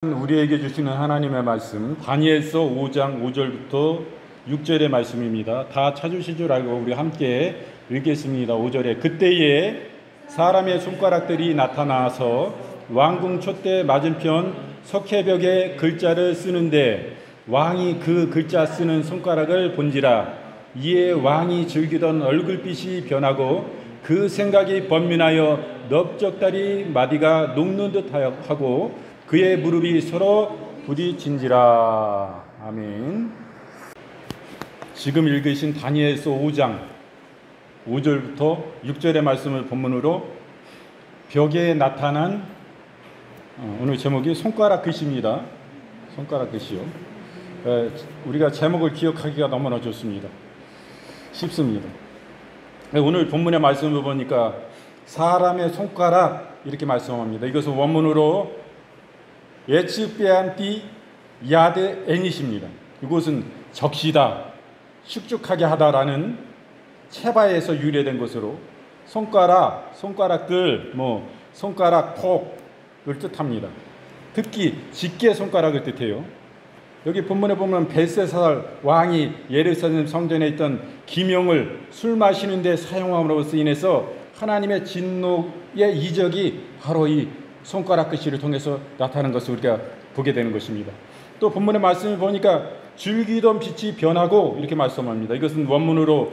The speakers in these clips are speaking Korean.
우리에게 주시는 하나님의 말씀 다니엘서 5장 5절부터 6절의 말씀입니다. 다 찾으실 줄 알고 우리 함께 읽겠습니다. 5절에 그때에 사람의 손가락들이 나타나서 왕궁 촛대 맞은편 석회벽에 글자를 쓰는데 왕이 그 글자 쓰는 손가락을 본지라. 이에 왕이 즐기던 얼굴빛이 변하고 그 생각이 번민하여 넓적다리 마디가 녹는 듯 하고 그의 무릎이 서로 부딪힌지라. 아멘. 지금 읽으신 다니엘서 5장 5절부터 6절의 말씀을 본문으로 벽에 나타난 오늘 제목이 손가락 글씨입니다. 손가락 글씨요. 우리가 제목을 기억하기가 너무나 좋습니다. 쉽습니다. 오늘 본문의 말씀을 보니까 사람의 손가락 이렇게 말씀합니다. 이것은 원문으로 에츠베안티 야드 애닛입니다. 이것은 적시다, 축축하게 하다라는 체바에서 유래된 것으로 손가락들, 손가락 폭을 뜻합니다. 특히 집게 손가락을 뜻해요. 여기 본문에 보면 벨사살 왕이 예루살렘 성전에 있던 기명을 술 마시는 데 사용함으로써 인해서 하나님의 진노의 이적이 바로 이 손가락 글씨를 통해서 나타나는 것을 우리가 보게 되는 것입니다. 또 본문의 말씀을 보니까 즐기던 빛이 변하고 이렇게 말씀합니다. 이것은 원문으로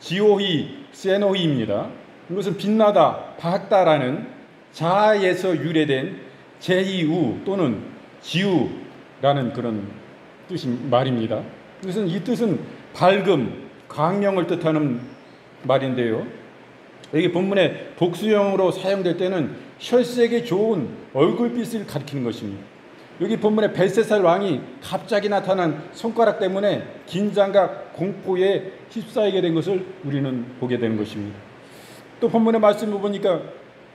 지오히 세노히입니다. 이것은 빛나다, 밝다라는 자아에서 유래된 제이우 또는 지우라는 그런 말입니다. 이 뜻은 밝음, 광명을 뜻하는 말인데요. 여기 본문에 복수형으로 사용될 때는 혈색이 좋은 얼굴빛을 가리키는 것입니다. 여기 본문에 벨사살 왕이 갑자기 나타난 손가락 때문에 긴장과 공포에 휩싸이게 된 것을 우리는 보게 되는 것입니다. 또 본문의 말씀을 보니까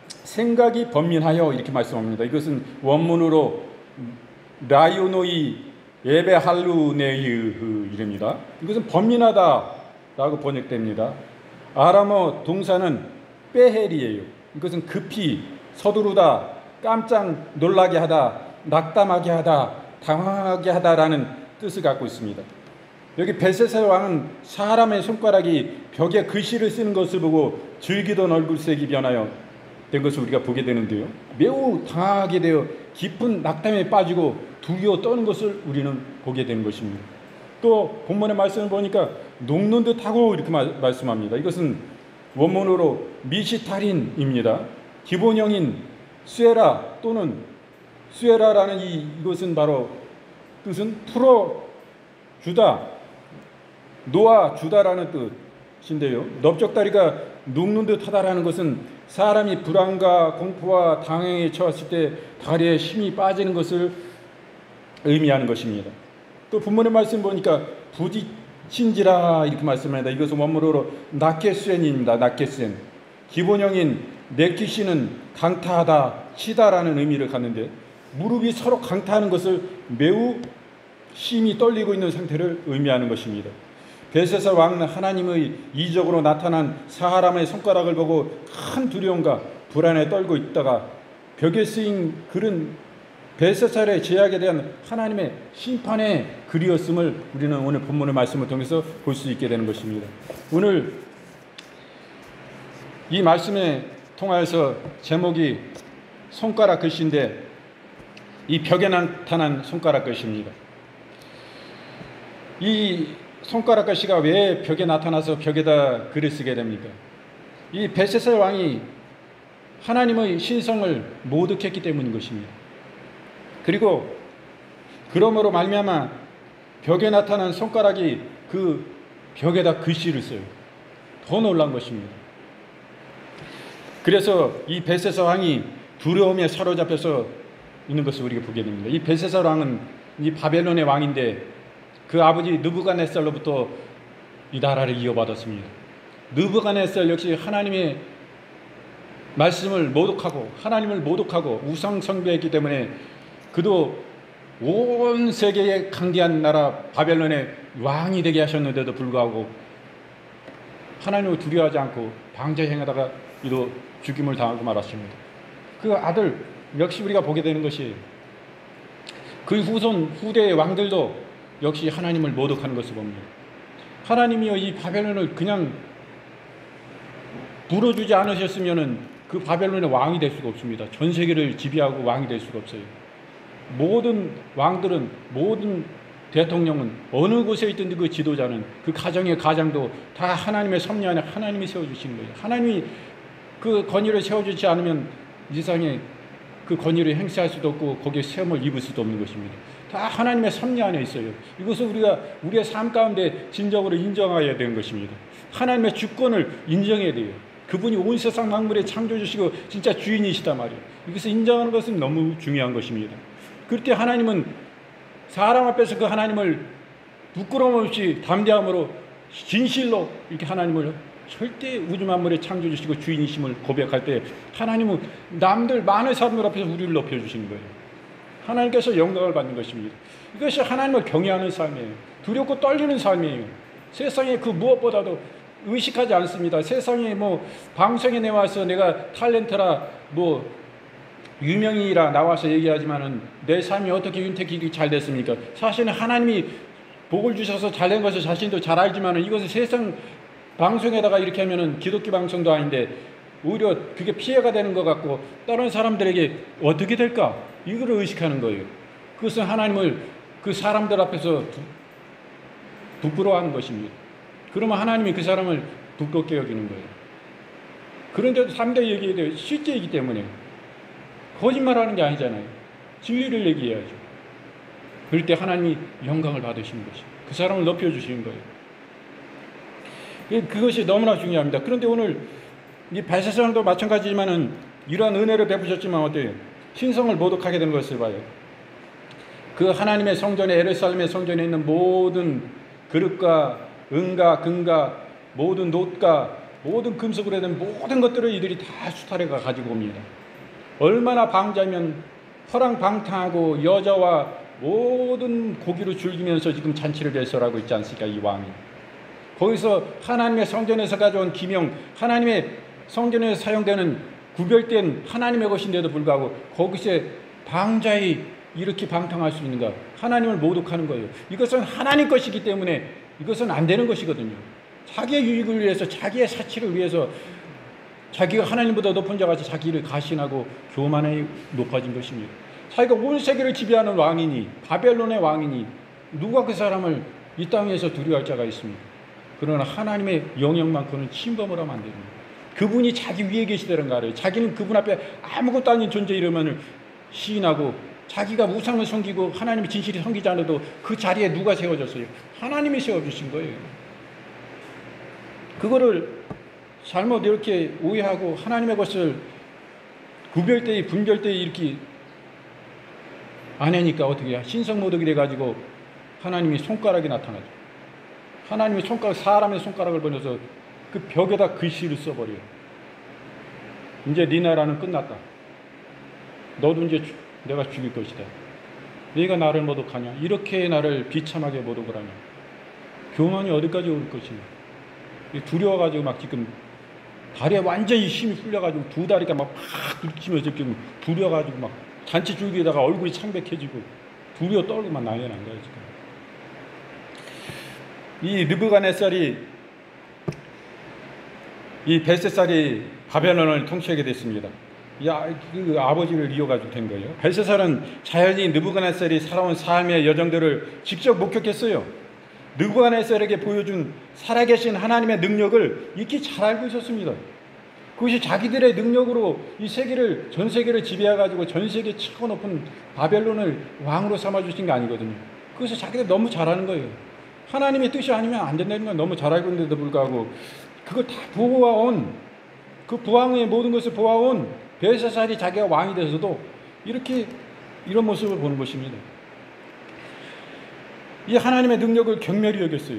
생각이 번민하여 이렇게 말씀합니다. 이것은 원문으로 라이오노이 에베할루네이의 이름입니다. 이것은 번민하다라고 번역됩니다. 아람어 동사는 빼헬이에요. 이것은 급히 서두르다, 깜짝 놀라게 하다, 낙담하게 하다, 당황하게 하다라는 뜻을 갖고 있습니다. 여기 벨사살 왕은 사람의 손가락이 벽에 글씨를 쓰는 것을 보고 즐기던 얼굴색이 변하여 된 것을 우리가 보게 되는데요. 매우 당황하게 되어 깊은 낙담에 빠지고 두려워 떠는 것을 우리는 보게 되는 것입니다. 또 본문의 말씀을 보니까 녹는 듯하고 이렇게 말씀합니다. 이것은 원문으로 미시타린입니다. 기본형인 쇠라 또는 쇠라라는 이것은 바로 뜻은 풀어주다, 놓아주다라는 뜻인데요. 넓적다리가 녹는 듯하다라는 것은 사람이 불안과 공포와 당황에 처했을 때 다리에 힘이 빠지는 것을 의미하는 것입니다. 또 본문의 말씀 보니까 부딪힌지라 이렇게 말씀합니다. 이것은 원문으로 나케센입니다. 나케센. 기본형인 네키시는 강타하다, 치다라는 의미를 갖는데 무릎이 서로 강타하는 것을 매우 심히 떨리고 있는 상태를 의미하는 것입니다. 벨사살 왕은 하나님의 이적으로 나타난 사람의 손가락을 보고 큰 두려움과 불안에 떨고 있다가 벽에 쓰인 글은 벨사살의 제약에 대한 하나님의 심판의 글이었음을 우리는 오늘 본문의 말씀을 통해서 볼 수 있게 되는 것입니다. 오늘 이 말씀에 통하여서 제목이 손가락 글씨인데 이 벽에 나타난 손가락 글씨입니다. 이 손가락 글씨가 왜 벽에 나타나서 벽에다 글을 쓰게 됩니까? 이 벨사살 왕이 하나님의 신성을 모독했기 때문인 것입니다. 그리고 그러므로 말미암아 벽에 나타난 손가락이 그 벽에다 글씨를 써요. 더 놀란 것입니다. 그래서 이 벨사살 왕이 두려움에 사로잡혀서 있는 것을 우리가 보게 됩니다. 이 벨사살 왕은 이 바벨론의 왕인데 그 아버지 느부갓네살로부터 이 나라를 이어받았습니다. 느부갓네살 역시 하나님의 말씀을 모독하고 하나님을 모독하고 우상 숭배했기 때문에 그도 온 세계에 강대한 나라 바벨론의 왕이 되게 하셨는데도 불구하고 하나님을 두려워하지 않고 방자 행하다가 이도 죽임을 당하고 말았습니다. 그 아들 역시 우리가 보게 되는 것이 그 후대의 왕들도 역시 하나님을 모독하는 것을 봅니다. 하나님이여 이 바벨론을 그냥 불어주지 않으셨으면 그 바벨론의 왕이 될 수가 없습니다. 전 세계를 지배하고 왕이 될 수가 없어요. 모든 왕들은, 모든 대통령은, 어느 곳에 있든 그 지도자는, 그 가정의 가장도 다 하나님의 섭리 안에 하나님이 세워주시는 거예요. 하나님이 그 권위를 세워주지 않으면 이 세상에 그 권위를 행사할 수도 없고 거기에 세움을 입을 수도 없는 것입니다. 다 하나님의 섭리 안에 있어요. 이것을 우리가 우리의 삶 가운데 진정으로 인정해야 되는 것입니다. 하나님의 주권을 인정해야 돼요. 그분이 온 세상 만물의 창조주시고 진짜 주인이시단 말이에요. 이것을 인정하는 것은 너무 중요한 것입니다. 그럴 때 하나님은 사람 앞에서 그 하나님을 부끄러움 없이 담대함으로 진실로 이렇게 하나님을 절대 우주 만물의 창조주시고 주인이심을 고백할 때 하나님은 남들 많은 사람들 앞에서 우리를 높여주시는 거예요. 하나님께서 영광을 받는 것입니다. 이것이 하나님을 경외하는 삶이에요. 두렵고 떨리는 삶이에요. 세상에 그 무엇보다도 의식하지 않습니다. 세상에 뭐 방송에 나와서 내가 탤런트라 뭐 유명인이라 나와서 얘기하지만은 내 삶이 어떻게 윤택이 잘 됐습니까? 사실은 하나님이 복을 주셔서 잘된 것을 자신도 잘 알지만은 이것을 세상 방송에다가 이렇게 하면은 기독교 방송도 아닌데 오히려 그게 피해가 되는 것 같고 다른 사람들에게 어떻게 될까? 이거를 의식하는 거예요. 그것은 하나님을 그 사람들 앞에서 부끄러워하는 것입니다. 그러면 하나님이 그 사람을 부끄럽게 여기는 거예요. 그런데도 상대히 얘기해야 돼요. 실제이기 때문에. 거짓말하는 게 아니잖아요. 진리를 얘기해야죠. 그럴 때 하나님이 영광을 받으시는 것이에요. 그 사람을 높여주시는 거예요. 그것이 너무나 중요합니다. 그런데 오늘 이 벨사살도 마찬가지지만은 이러한 은혜를 베푸셨지만 어때요? 신성을 모독하게 되는 것을 봐요. 그 하나님의 성전에, 예루살렘의 성전에 있는 모든 그릇과 은과 금과 모든 놋과 모든 금속으로 된 모든 것들을 이들이 다 수탈해가 가지고 옵니다. 얼마나 방자면 허랑방탕하고 여자와 모든 고기로 즐기면서 지금 잔치를 배설하고 있지 않습니까? 이 왕이. 거기서 하나님의 성전에서 가져온 기명, 하나님의 성전에서 사용되는 구별된 하나님의 것인데도 불구하고 거기서 방자히 이렇게 방탕할 수 있는가? 하나님을 모독하는 거예요. 이것은 하나님 것이기 때문에 이것은 안 되는 것이거든요. 자기의 유익을 위해서, 자기의 사치를 위해서 자기가 하나님보다 높은 자같이 자기를 가신하고 교만에 높아진 것입니다. 자기가 온 세계를 지배하는 왕이니, 바벨론의 왕이니 누가 그 사람을 이 땅에서 두려워할 자가 있습니까? 그러나 하나님의 영역만큼은 침범을 하면 안 됩니다. 그분이 자기 위에 계시다는 거 알아요. 자기는 그분 앞에 아무것도 아닌 존재 이름을 시인하고 자기가 우상을 섬기고 하나님의 진실이 섬기지 않아도 그 자리에 누가 세워졌어요? 하나님이 세워주신 거예요. 그거를 잘못 이렇게 오해하고 하나님의 것을 구별되이 분별되이 이렇게 안 하니까 어떻게 해요? 신성모독이 돼가지고 하나님이 손가락이 나타나죠. 하나님의 손가락, 사람의 손가락을 보내서 그 벽에다 글씨를 써버려요. 이제 네 나라는 끝났다. 너도 이제 내가 죽일 것이다. 네가 나를 모독하냐? 이렇게 나를 비참하게 모독을 하냐? 교만이 어디까지 올 것이냐? 두려워가지고 막 지금 다리에 완전히 힘이 풀려가지고 두 다리가 막 부딪히면서 지금 두려워가지고 막 잔치 줄기에다가 얼굴이 창백해지고 두려워 떨고만 난리 난 거예요 지금. 이 느부갓네살이 이 벨사살이 바벨론을 통치하게 됐습니다. 그 아버지를 이어가지고 된 거예요. 벨사살은 자연히 느부갓네살이 살아온 삶의 여정들을 직접 목격했어요. 느부갓네살에게 보여준 살아계신 하나님의 능력을 익히 잘 알고 있었습니다. 그것이 자기들의 능력으로 이 세계를, 전 세계를 지배해가지고 전 세계 최고 높은 바벨론을 왕으로 삼아주신 게 아니거든요. 그것을 자기들 너무 잘 아는 거예요. 하나님의 뜻이 아니면 안 된다는 건 너무 잘 알고 있는데도 불구하고 그걸 다 보아온, 그 부왕의 모든 것을 보아온 벨사살이 자기가 왕이 돼서도 이렇게 이런 모습을 보는 것입니다. 이 하나님의 능력을 경멸히 여겼어요.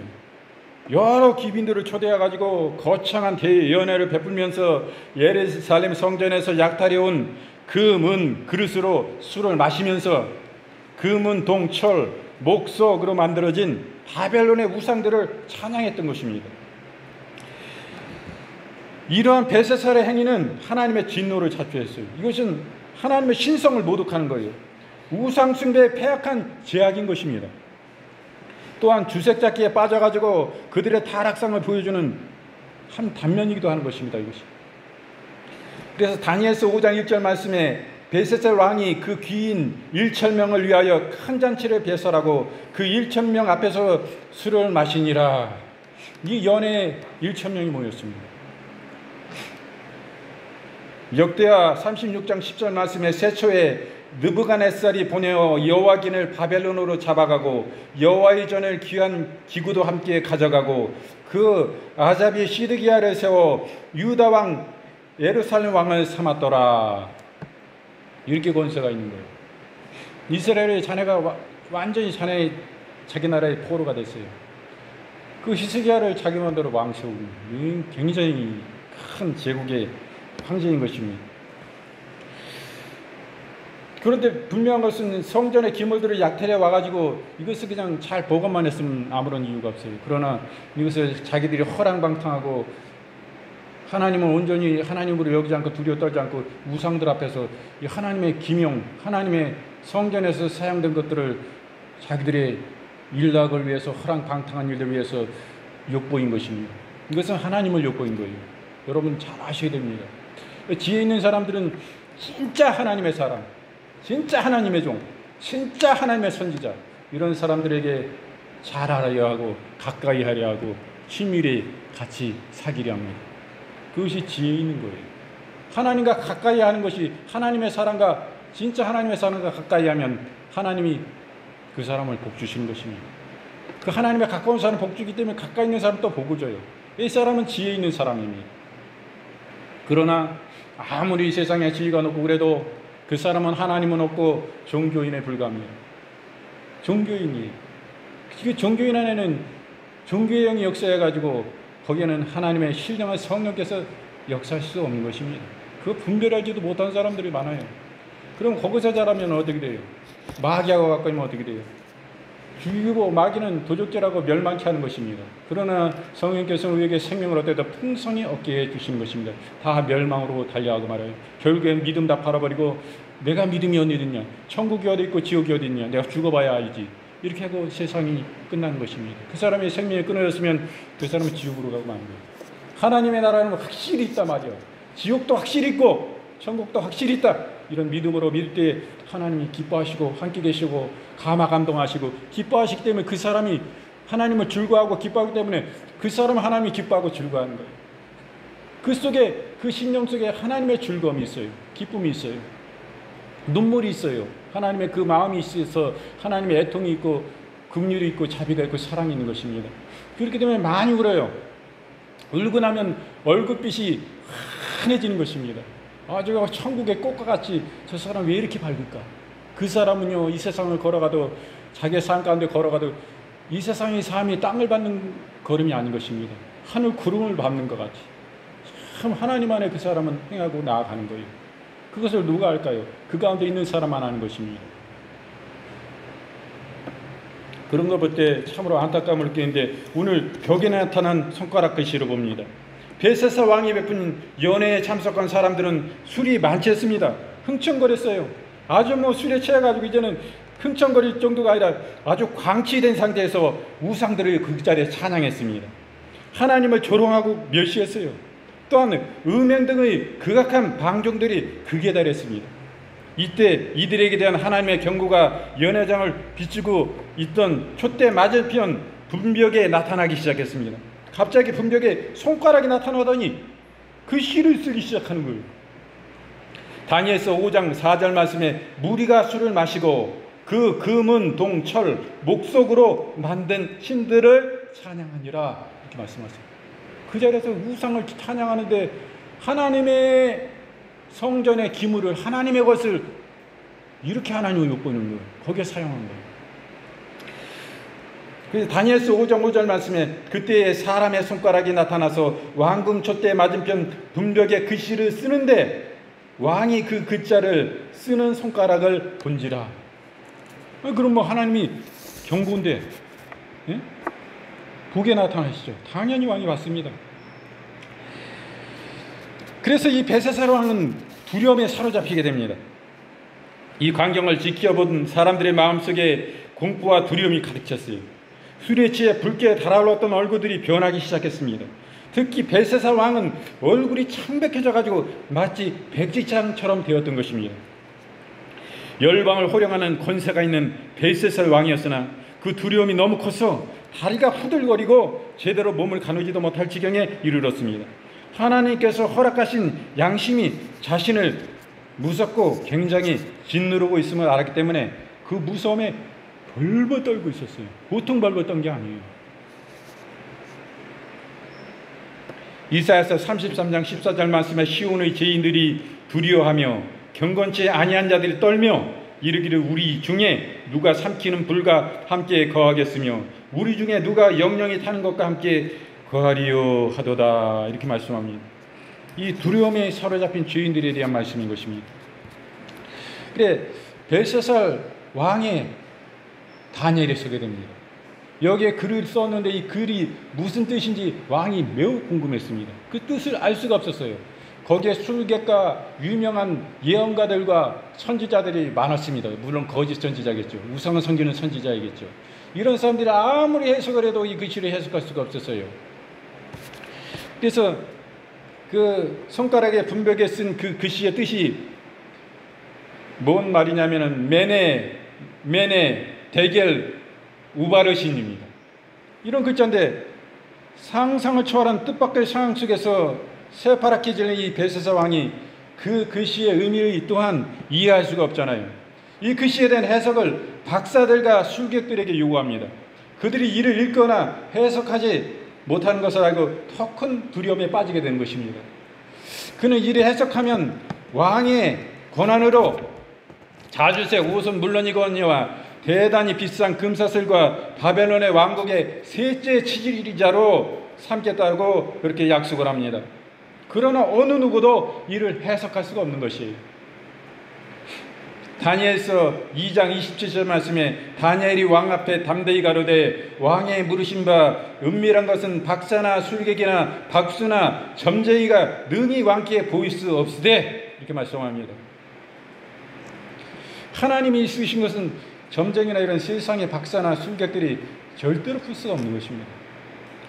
여러 귀빈들을 초대해가지고 거창한 대연회를 베풀면서 예루살렘 성전에서 약탈해온 금은 그릇으로 술을 마시면서 금은 동철, 목석으로 만들어진 바벨론의 우상들을 찬양했던 것입니다. 이러한 벨사살의 행위는 하나님의 진노를 자초했어요. 이것은 하나님의 신성을 모독하는 거예요. 우상 숭배의 패악한 제약인 것입니다. 또한 주색잡기에 빠져가지고 그들의 타락상을 보여주는 한 단면이기도 하는 것입니다. 이것이. 그래서 다니엘서 5장 1절 말씀에 벨사살 왕이 그 귀인 1,000명을 위하여 큰 잔치를 배설하고 그 1,000명 앞에서 술을 마시니라. 이 연회에 1,000명이 모였습니다. 역대하 36장 10절 말씀에 세초에 느부갓네살이 보내어 여호와긴을 바벨론으로 잡아가고 여호와의 전을 귀한 기구도 함께 가져가고 그 아잡이 시드기야를 세워 유다 왕 예루살렘 왕을 삼았더라. 이렇게 권세가 있는 거예요. 이스라엘의 자네가 완전히 자기 나라의 포로가 됐어요. 그 히스기야를 자기 마음대로 왕 세우고 굉장히 큰 제국의 황제인 것입니다. 그런데 분명한 것은 성전의 기물들을 약탈해 와가지고 이것을 그냥 잘 보관만 했으면 아무런 이유가 없어요. 그러나 이것을 자기들이 허랑방탕하고 하나님은 온전히 하나님으로 여기지 않고 두려워 떨지 않고 우상들 앞에서 이 하나님의 기명, 하나님의 성전에서 사용된 것들을 자기들의 일락을 위해서 허랑방탕한 일들을 위해서 욕보인 것입니다. 이것은 하나님을 욕보인 거예요. 여러분 잘 아셔야 됩니다. 지혜 있는 사람들은 진짜 하나님의 사람, 진짜 하나님의 종, 진짜 하나님의 선지자, 이런 사람들에게 잘 알아야 하고 가까이 하려 하고 친밀히 같이 사귀려 합니다. 그것이 지혜 있는 거예요. 하나님과 가까이 하는 것이 하나님의 사람과 진짜 하나님의 사람과 가까이 하면 하나님이 그 사람을 복 주시는 것입니다. 그 하나님의 가까운 사람 복 주기 때문에 가까이 있는 사람 또 복을 줘요. 이 사람은 지혜 있는 사람입니다. 그러나 아무리 세상에 지혜가 높고 그래도 그 사람은 하나님은 없고 종교인에 불과합니다. 종교인이에요. 그 종교인 안에는 종교의 영이 역사해가지고 거기에는 하나님의 신령한 성령께서 역사할 수 없는 것입니다. 그거 분별하지도 못한 사람들이 많아요. 그럼 거기서 자라면 어떻게 돼요? 마귀하고 가까이면 어떻게 돼요? 죽이고 마귀는 도적질하고 멸망케 하는 것입니다. 그러나 성령께서는 우리에게 생명을 얻되 더 풍성히 얻게 해주시는 것입니다. 다 멸망으로 달려가고 말아요. 결국엔 믿음 다 팔아버리고 내가 믿음이 어디 있냐, 천국이 어디 있고 지옥이 어디 있냐, 내가 죽어봐야 알지, 이렇게 하고 세상이 끝나는 것입니다. 그 사람의 생명이 끊어졌으면 그 사람은 지옥으로 가고 마는 거예요. 하나님의 나라는 확실히 있단 말이에요. 지옥도 확실히 있고 천국도 확실히 있다. 이런 믿음으로 믿을 때 하나님이 기뻐하시고 함께 계시고 감화 감동하시고 기뻐하시기 때문에 그 사람이 하나님을 즐거워하고 기뻐하기 때문에 그 사람은 하나님이 기뻐하고 즐거워하는 거예요. 그 속에, 그 심령 속에 하나님의 즐거움이 있어요. 기쁨이 있어요. 눈물이 있어요. 하나님의 그 마음이 있어서 하나님의 애통이 있고 긍휼이 있고 자비가 있고 사랑이 있는 것입니다. 그렇기 때문에 많이 울어요. 울고 나면 얼굴빛이 환해지는 것입니다. 아주 천국의 꽃과 같이 저 사람 왜 이렇게 밝을까? 그 사람은요, 이 세상을 걸어가도 자기의 삶 가운데 걸어가도 이 세상의 삶이 땅을 밟는 걸음이 아닌 것입니다. 하늘 구름을 밟는 것 같이 참 하나님 안에 그 사람은 행하고 나아가는 거예요. 그것을 누가 할까요? 그 가운데 있는 사람만 하는 것입니다. 그런 걸 볼 때 참으로 안타까움을 느끼는데 오늘 벽에 나타난 손가락 글씨를 봅니다. 벨사살 왕이 베푼 연회에 참석한 사람들은 술이 많겠습니다. 흥청거렸어요. 아주 술에 취해가지고 이제는 흥청거릴 정도가 아니라 아주 광치된 상태에서 우상들을 그 자리에 찬양했습니다. 하나님을 조롱하고 멸시했어요. 또한 음행 등의 극악한 방종들이 극에 달했습니다. 이때 이들에게 대한 하나님의 경고가 연회장을 비추고 있던 촛대 맞은편 분벽에 나타나기 시작했습니다. 갑자기 분벽에 손가락이 나타나더니 그 시를 쓰기 시작하는 거예요. 다니엘서 5장 4절 말씀에 무리가 술을 마시고 그 금은 동, 철, 목석으로 만든 신들을 찬양하니라 이렇게 말씀하세요. 그 자리에서 우상을 찬양하는데 하나님의 성전의 기물을, 하나님의 것을 이렇게 하나님을 욕보는 거예요. 거기에 사용한 거예요. 그래서 다니엘서 5장 5절 말씀에 그때에 사람의 손가락이 나타나서 왕궁 촛대 맞은편 분벽에 글씨를 쓰는데 왕이 그 글자를 쓰는 손가락을 본지라. 그럼 뭐 하나님이 경고인데 예? 복에 나타나시죠. 당연히 왕이 왔습니다. 그래서 이 벨사살 왕은 두려움에 사로잡히게 됩니다. 이 광경을 지켜본 사람들의 마음속에 공포와 두려움이 가득 찼어요. 술에 취해 붉게 달아올랐던 얼굴들이 변하기 시작했습니다. 특히 벨세살 왕은 얼굴이 창백해져 가지고 마치 백지장처럼 되었던 것입니다. 열방을 호령하는 권세가 있는 벨세살 왕이었으나 그 두려움이 너무 커서 다리가 후들거리고 제대로 몸을 가누지도 못할 지경에 이르렀습니다. 하나님께서 허락하신 양심이 자신을 무섭고 굉장히 짓누르고 있음을 알았기 때문에 그 무서움에 벌벌 떨고 있었어요. 보통 벌벌 떤 게 아니에요. 이사야서 33장 14절 말씀에 시온의 죄인들이 두려워하며 경건치 아니한 자들이 떨며 이르기를 우리 중에 누가 삼키는 불과 함께 거하겠으며 우리 중에 누가 영영이 타는 것과 함께 거하리요 하도다, 이렇게 말씀합니다. 이 두려움에 사로잡힌 죄인들에 대한 말씀인 것입니다. 그래 벨세살 왕의 다니엘이 서게 됩니다. 여기에 글을 썼는데 이 글이 무슨 뜻인지 왕이 매우 궁금했습니다. 그 뜻을 알 수가 없었어요. 거기에 술객과 유명한 예언가들과 선지자들이 많았습니다. 물론 거짓 선지자겠죠. 우상을 섬기는 선지자이겠죠. 이런 사람들이 아무리 해석을 해도 이 글씨를 해석할 수가 없었어요. 그래서 그 손가락에 분벽에 쓴 그 글씨의 뜻이 뭔 말이냐면은 메네 대겔 우바르신입니다. 이런 글자인데 상상을 초월한 뜻밖의 상황 속에서 새파랗게 질린 이 벨세살 왕이 그 글씨의 의미를 또한 이해할 수가 없잖아요. 이 글씨에 대한 해석을 박사들과 술객들에게 요구합니다. 그들이 이를 읽거나 해석하지 못하는 것을 알고 더 큰 두려움에 빠지게 되는 것입니다. 그는 이를 해석하면 왕의 권한으로 자주색 옷은 물론이거니와 대단히 비싼 금사슬과 바벨론의 왕국의 셋째 치질이자로 삼겠다고 그렇게 약속을 합니다. 그러나 어느 누구도 이를 해석할 수가 없는 것이에요. 다니엘서 2장 27절 말씀에 다니엘이 왕 앞에 담대히 가로되 왕의 물으신 바 은밀한 것은 박사나 술객이나 박수나 점쟁이가 능히 왕께 보일 수 없으되, 이렇게 말씀합니다. 하나님이 쓰신 것은 점쟁이나 이런 세상의 박사나 술객들이 절대로 풀 수가 없는 것입니다.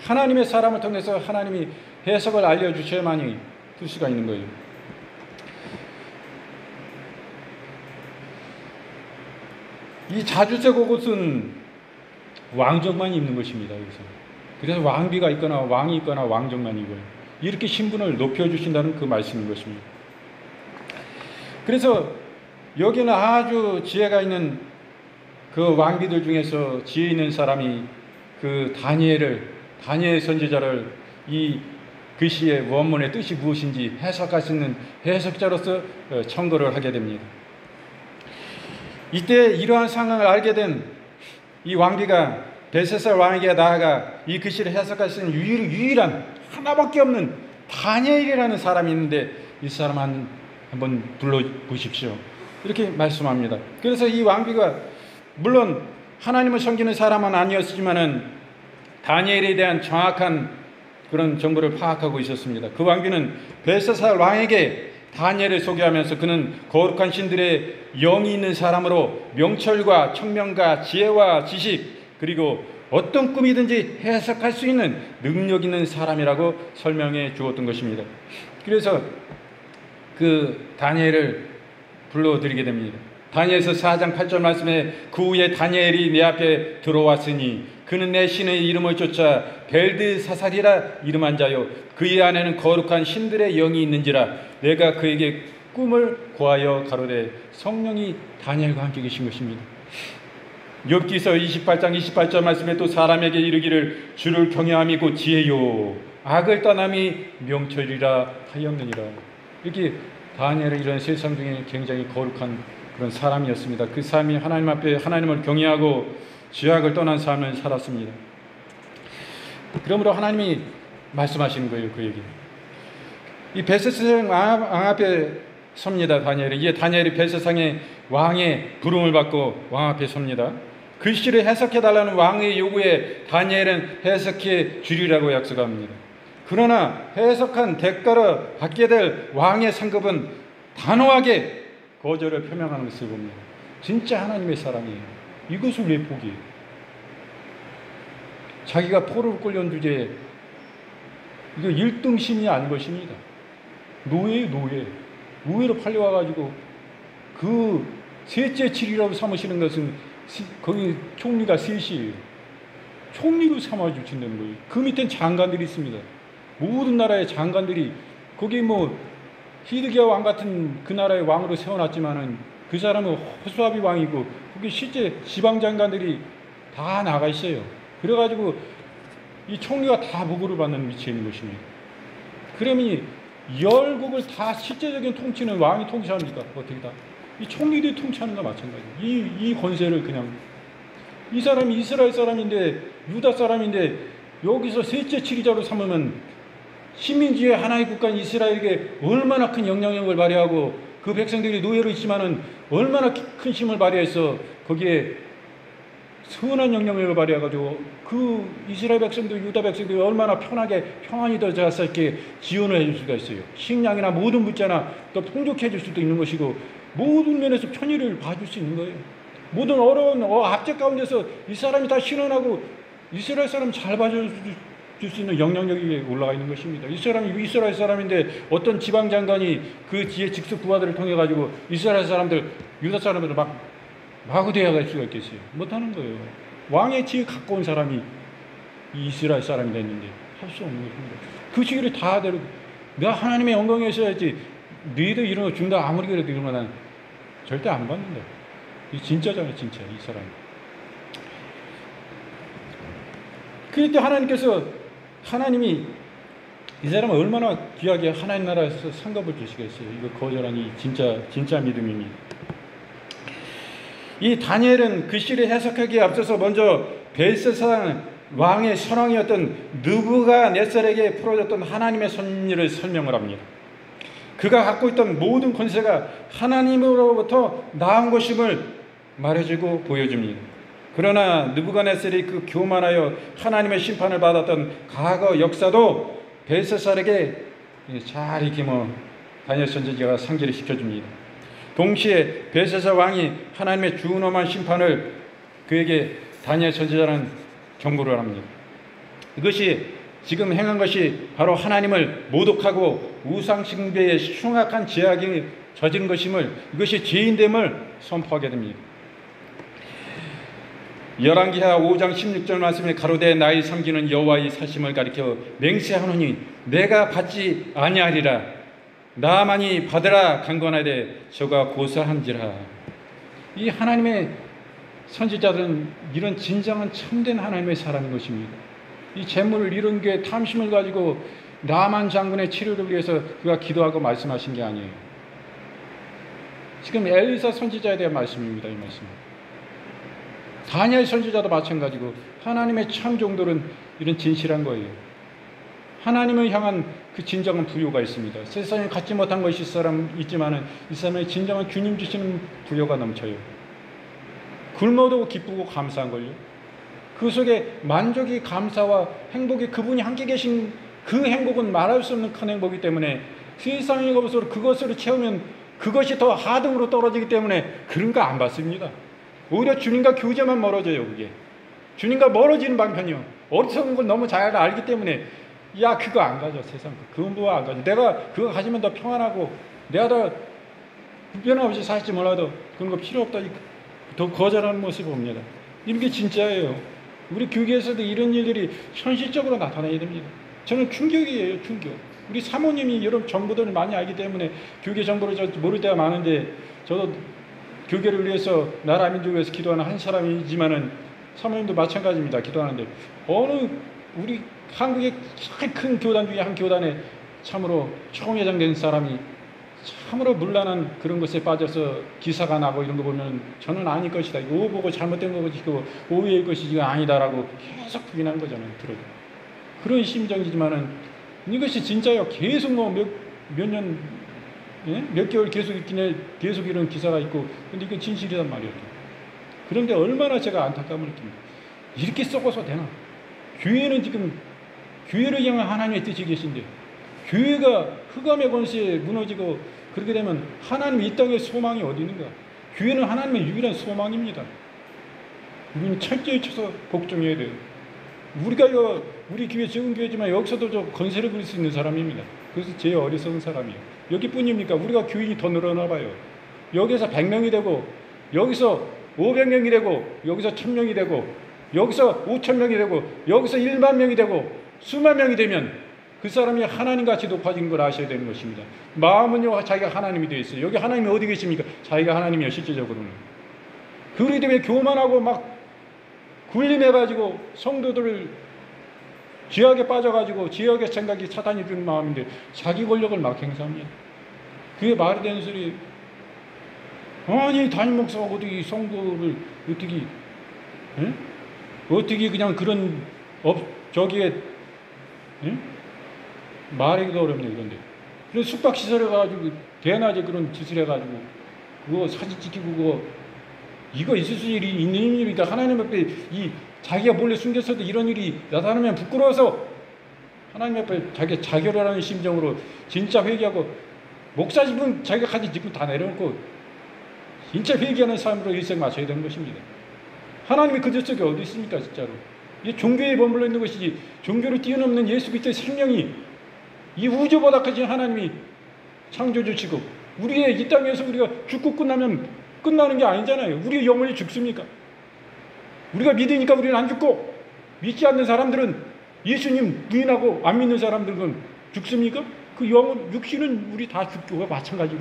하나님의 사람을 통해서 하나님이 해석을 알려주셔야만이 풀 수가 있는 거예요. 이 자주색 옷은 왕족만 입는 것입니다. 그래서 왕비가 있거나 왕이 있거나 왕족만 입어요. 이렇게 신분을 높여주신다는 그 말씀인 것입니다. 그래서 여기는 아주 지혜가 있는 그 왕비들 중에서 지혜 있는 사람이 그 다니엘 선지자를 이 글씨의 원문의 뜻이 무엇인지 해석할 수 있는 해석자로서 청거를 하게 됩니다. 이때 이러한 상황을 알게 된 이 왕비가 벨세살 왕에게 나아가 이 글씨를 해석할 수 있는 유일한 하나밖에 없는 다니엘이라는 사람이 있는데 이 사람 한번 불러보십시오, 이렇게 말씀합니다. 그래서 이 왕비가 물론 하나님을 섬기는 사람은 아니었지만은 다니엘에 대한 정확한 그런 정보를 파악하고 있었습니다. 그 왕비는 벨세살 왕에게 다니엘을 소개하면서 그는 거룩한 신들의 영이 있는 사람으로 명철과 청명과 지혜와 지식 그리고 어떤 꿈이든지 해석할 수 있는 능력 있는 사람이라고 설명해 주었던 것입니다. 그래서 그 다니엘을 불러드리게 됩니다. 다니엘서 4장 8절 말씀에 그 후에 다니엘이 내 앞에 들어왔으니 그는 내 신의 이름을 쫓아 벨드사살이라 이름한 자요 그의 안에는 거룩한 신들의 영이 있는지라 내가 그에게 꿈을 고하여 가로되 성령이 다니엘과 함께 계신 것입니다. 욥기서 28장 28절 말씀에 또 사람에게 이르기를 주를 경외함이 곧 지혜요 악을 떠남이 명철이라 하였느니라. 이렇게 다니엘은 이런 세상 중에 굉장히 거룩한 그런 사람이었습니다. 그 사람이 하나님 앞에 하나님을 경외하고 죄악을 떠난 삶을 살았습니다. 그러므로 하나님이 말씀하시는 거예요. 그에게 이 벨세살 왕 앞에 섭니다. 다니엘이. 이에 다니엘이 벨세살의 왕의 부름을 받고 왕 앞에 섭니다. 글씨를 해석해달라는 왕의 요구에 다니엘은 해석해 주리라고 약속합니다. 그러나 해석한 대가로 받게 될 왕의 상급은 단호하게 거절을 표명하는 것을 봅니다. 진짜 하나님의 사랑이에요. 이것을 왜 포기해요? 자기가 포로로 끌려온 주제에 이거 1등심이 아닌 것입니다. 노예예요, 노예. 노예로 팔려와가지고 그 셋째 7이라고 삼으시는 것은 거기 총리가 셋이에요. 총리로 삼아주신다는 거예요. 그 밑엔 장관들이 있습니다. 모든 나라의 장관들이 거기 뭐 히드기야 왕 같은 그 나라의 왕으로 세워놨지만은 그 사람은 호수아비 왕이고 거기 실제 지방 장관들이 다 나가 있어요. 그래가지고 이 총리가 다 보고를 받는 위치에 있는 것입니다. 그러면 열국을 다 실제적인 통치는 왕이 통치합니까? 어떻게 다? 이 총리들이 통치하는 것과 마찬가지예요. 이 권세를 그냥 이 사람이 이스라엘 사람인데 유다 사람인데 여기서 셋째 치리자로 삼으면 식민지의 하나의 국가인 이스라엘에게 얼마나 큰 영향력을 발휘하고 그 백성들이 노예로 있지만은 얼마나 큰 힘을 발휘해서 거기에 선한 영향력을 발휘해가지고 그 이스라엘 백성들 유다 백성들이 얼마나 편하게 평안히 더 자서 이렇게 지원을 해줄 수가 있어요. 식량이나 모든 물자나 더 풍족해 줄 수도 있는 것이고 모든 면에서 편의를 봐줄 수 있는 거예요. 모든 어려운 압제 가운데서 이 사람이 다 신원하고 이스라엘 사람 잘 봐줄 수 있는 영향력이 올라가 있는 것입니다. 이 사람이 이스라엘 사람인데 어떤 지방 장관이 그 뒤에 직속 부하들을 통해 가지고 이스라엘 사람들 유다 사람들을 막 마구 대항할 수가 있겠어요? 못하는 거예요. 왕의 지위 갖고 온 사람이 이스라엘 사람이 됐는데 할 수 없는 것입니다. 그 지위를 다 대로 내가 하나님의 영광에 있어야지 너희들 이런 거 준다 아무리 그래도 이런 거는 절대 안 받는다. 이 진짜잖아요, 진짜 이 사람. 그때 하나님께서 하나님이 이 사람은 얼마나 귀하게 하나님 나라에서 상급을 주시겠어요. 이거 거절한 이 진짜 믿음입니다. 이 다니엘은 그 시를 해석하기에 앞서서 먼저 벨사살 왕의 선왕이었던 느부갓네살에게 풀어졌던 하나님의 섭리를 설명을 합니다. 그가 갖고 있던 모든 권세가 하나님으로부터 나온 것임을 말해주고 보여줍니다. 그러나 느부갓네살이 그 교만하여 하나님의 심판을 받았던 과거 역사도 벨사살에게 잘 이렇게 다니엘 선지자가 상기를 시켜줍니다. 동시에 벨사살 왕이 하나님의 준엄한 심판을 그에게 다니엘 선지자는 경고를 합니다. 이것이 지금 행한 것이 바로 하나님을 모독하고 우상 숭배에 흉악한 죄악이 저지른 것임을 이것이 죄인됨을 선포하게 됩니다. 열왕기하 5장 16절 말씀에 가로되 나의 섬기는 여호와의 사심을 가리켜 맹세하노니 내가 받지 아니하리라 나만이 받으라 강권하되 저가 고사한지라. 이 하나님의 선지자들은 이런 진정한 참된 하나님의 사람인 것입니다. 이 재물을 이런 게 탐심을 가지고 나만 장군의 치료를 위해서 그가 기도하고 말씀하신 게 아니에요. 지금 엘리사 선지자에 대한 말씀입니다. 이 말씀. 다니엘 선지자도 마찬가지고 하나님의 참 종들은 이런 진실한 거예요. 하나님을 향한 그 진정한 부요가 있습니다. 세상에 갖지 못한 것이 있지만은 이 사람의 진정한 주님 주시는 부요가 넘쳐요. 굶어도 기쁘고 감사한 걸요. 그 속에 만족이 감사와 행복이 그분이 함께 계신 그 행복은 말할 수 없는 큰 행복이기 때문에 세상의 것으로 그것으로 채우면 그것이 더 하등으로 떨어지기 때문에 그런 거 안 받습니다. 오히려 주님과 교제만 멀어져요. 그게 주님과 멀어지는 방편이요. 어리석은 걸 너무 잘 알기 때문에 야 그거 안 가져. 세상 그거 안 가져. 내가 그거 가지면 더 평안하고 내가 더 불편함 없이 살지 몰라도 그런 거 필요 없다. 더 거절하는 모습을 봅니다. 이런 게 진짜예요. 우리 교계에서도 이런 일들이 현실적으로 나타나야 됩니다. 저는 충격이에요. 충격. 우리 사모님이 여러 정보들을 많이 알기 때문에 교계 정보를 모를 때가 많은데 저도 교계를 위해서 나라 민족을 위해서 기도하는 한 사람이지만은 사모님도 마찬가지입니다. 기도하는데 어느 우리 한국의 큰 교단 중에 한 교단에 참으로 총회장 된 사람이 참으로 문란한 그런 것에 빠져서 기사가 나고 이런 거 보면 저는 아닐 것이다. 이거 보고 잘못된 것이고 오해일 것이지 아니다라고 계속 부인한 거잖아요. 들어도 그런 심정이지만은 이것이 진짜요. 계속 몇 년, 몇 개월 계속 계속 이런 기사가 있고, 근데 이게 진실이란 말이에요. 그런데 얼마나 제가 안타까움을 느낍니다. 이렇게 썩어서 되나? 교회는 지금 교회를 향한 하나님의 뜻이 계신데 교회가 흑암의 권세에 무너지고 그렇게 되면 하나님 이 땅에 소망이 어디 있는가? 교회는 하나님의 유일한 소망입니다. 우리는 철저히 쳐서 복종해야 돼요. 우리가 우리 교회 적은 교회지만 여기서도 좀 건설을 그릴 수 있는 사람입니다. 그래서 제일 어리석은 사람이에요. 여기뿐입니까? 우리가 교인이 더 늘어나 봐요. 여기서 100명이 되고 여기서 500명이 되고 여기서 1000명이 되고 여기서 5000명이 되고 여기서 1만 명이 되고 수만 명이 되면 그 사람이 하나님같이 높아진 걸 아셔야 되는 것입니다. 마음은요 자기가 하나님이 되어 있어요. 여기 하나님이 어디 계십니까? 자기가 하나님이요 실제적으로는. 그러기 때문에 교만하고 막 굴림해가지고 성도들을 죄악에 빠져가지고 죄악의 생각이 사탄이 주는 마음인데 자기 권력을 막 행사합니다. 그게 말이 되는 소리. 아니 담임 목사가 어떻게 성도를 어떻게 그냥 그런 저기에 말하기도 어렵네 그런데. 그래서 숙박시설에 가지고 대낮에 그런 짓을 해가지고 그거 사진 찍히고 그거 이거 있을 수 있는 일이니까 하나님 앞에 이 자기가 몰래 숨겼어도 이런 일이 나타나면 부끄러워서 하나님 앞에 자기가 자결하는 심정으로 진짜 회개하고 목사 집은 자기가 가진 집은 다 내려놓고 진짜 회개하는 삶으로 일생 마쳐야 되는 것입니다. 하나님이 그 질 속에 어디 있습니까 진짜로. 이 종교에 머물러 있는 것이지 종교를 뛰어넘는 예수 그리스도의 생명이 이 우주보다 크신 하나님이 창조주시고 우리의 이 땅에서 우리가 죽고 끝나면 끝나는 게 아니잖아요. 우리의 영혼이 죽습니까? 우리가 믿으니까 우리는 안 죽고 믿지 않는 사람들은 예수님 부인하고 안 믿는 사람들은 죽습니까? 그 영혼 육신은 우리 다 죽고 마찬가지로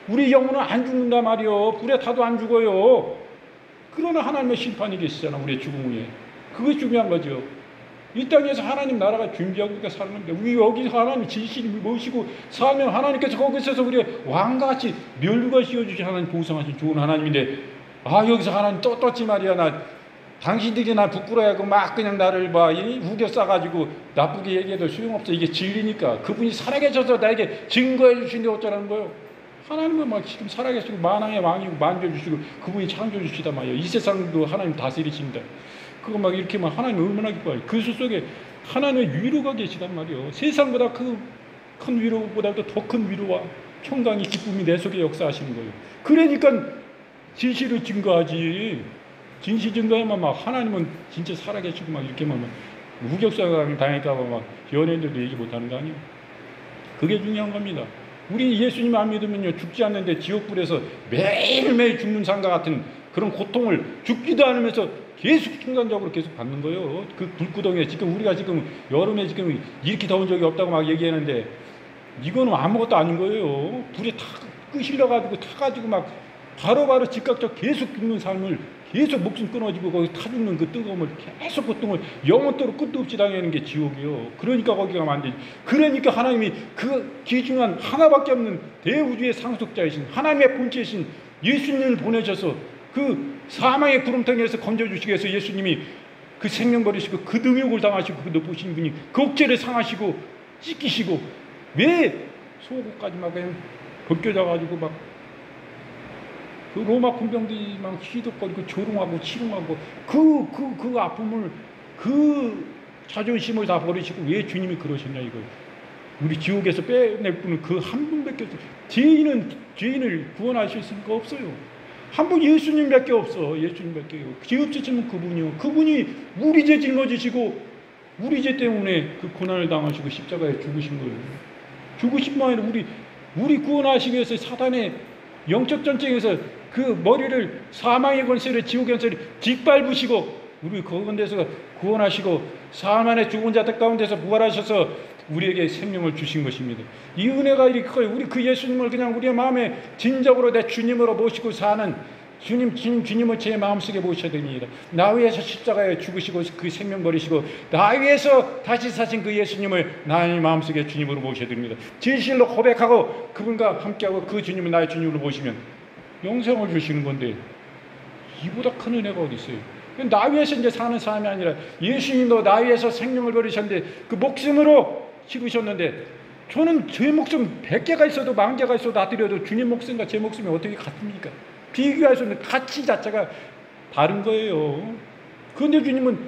우리 영혼은 안 죽는다 말이요. 불에 타도 안 죽어요. 그러나 하나님의 심판이 계시잖아 우리의 죽음 후에. 그게 중요한 거죠. 이 땅에서 하나님 나라가 준비하고 우리가 사는데 우리 여기서 하나님 진실을 모시고 살면 하나님께서 거기서 우리 왕같이 멸류관 씌워주신 하나님 보상하신 좋은 하나님인데 여기서 하나님 떳떳지 말이야. 나 당신들이 나 부끄러워하고 막 그냥 나를 우겨 싸가지고 나쁘게 얘기해도 소용없어. 이게 진리니까. 그분이 살아계셔서 나에게 증거해 주신데 어쩌라는 거예요. 하나님은 막 지금 살아계시고 만왕의 왕이고 만져주시고 그분이 창조주시다 말이에요. 이 세상도 하나님 다스리십니다. 그거 막 이렇게 막 하나님 얼마나 기뻐요. 그 속에 하나님의 위로가 계시단 말이에요. 세상보다 그 큰 위로보다도 더 큰 위로와 평강이 기쁨이 내 속에 역사하시는 거예요. 그러니까 진실을 증거하지. 진실 증거하면 막 하나님은 진짜 살아계시고 막 이렇게 막 우격사를 당할까봐 막 연예인들도 얘기 못하는 거 아니에요. 그게 중요한 겁니다. 우리 예수님 안 믿으면요 죽지 않는데 지옥불에서 매일매일 죽는 삶과 같은 그런 고통을 죽지도 않으면서 계속 순간적으로 계속 받는 거예요. 그 불구덩이에 지금 우리가 지금 여름에 지금 이렇게 더운 적이 없다고 막 얘기하는데 이거는 아무것도 아닌 거예요. 불에 다 끄실려가지고 타가지고 막 바로바로 즉각적 계속 죽는 삶을 계속 목숨 끊어지고 거기 타 죽는 그 뜨거움을 계속 고통을 영원토록 끝도 없이 당하는 게 지옥이요. 그러니까 거기 가면 안 되지. 그러니까 하나님이 그 귀중한 하나밖에 없는 대우주의 상속자이신 하나님의 본체이신 예수님을 보내셔서 그 사망의 구름통에서 건져주시기 위해서 예수님이 그 생명 버리시고 그 능욕을 당하시고 그 높으신 분이 그 억제를 상하시고 찢기시고 왜 속옷까지 막 그냥 벗겨져가지고 막 그 로마 군병들이 막 희덕거리고 조롱하고 치롱하고 그 아픔을 그 자존심을 다 버리시고 왜 주님이 그러셨냐 이거예요. 우리 지옥에서 빼낼 분은 그 한 분밖에 없어요. 죄인을 구원하실 수가 없어요. 한 분 예수님밖에 없어. 예수님밖에. 죄 없으시면 그분이요. 그분이 우리 죄 짊어지시고 우리 죄 때문에 그 고난을 당하시고 십자가에 죽으신 거예요. 죽으신 분 아니라 우리 구원하시기 위해서 사단의 영적 전쟁에서 그 머리를 사망의 권세를 지옥의 권세를 짓밟으시고 우리 그가운데서 구원하시고 사망의 죽은 자들 가운데서 부활하셔서 우리에게 생명을 주신 것입니다. 이 은혜가 이렇게 커요. 우리 그 예수님을 그냥 우리의 마음에 진정으로 내 주님으로 모시고 사는 주님을 제 마음속에 모셔야 됩니다. 나 위해서 십자가에 죽으시고 그 생명 버리시고 나 위해서 다시 사신 그 예수님을 나의 마음속에 주님으로 모셔야 됩니다. 진실로 고백하고 그분과 함께하고 그 주님을 나의 주님으로 모시면 영생을 주시는 건데 이보다 큰 은혜가 어디 있어요. 나 위해서 이제 사는 사람이 아니라 예수님도 나 위해서 생명을 버리셨는데 그 목숨으로 치르셨는데 저는 제 목숨 100개가 있어도 10,000개가 있어도 다 드려도 주님 목숨과 제 목숨이 어떻게 같습니까? 비교할 수 없는 가치 자체가 다른 거예요. 그런데 주님은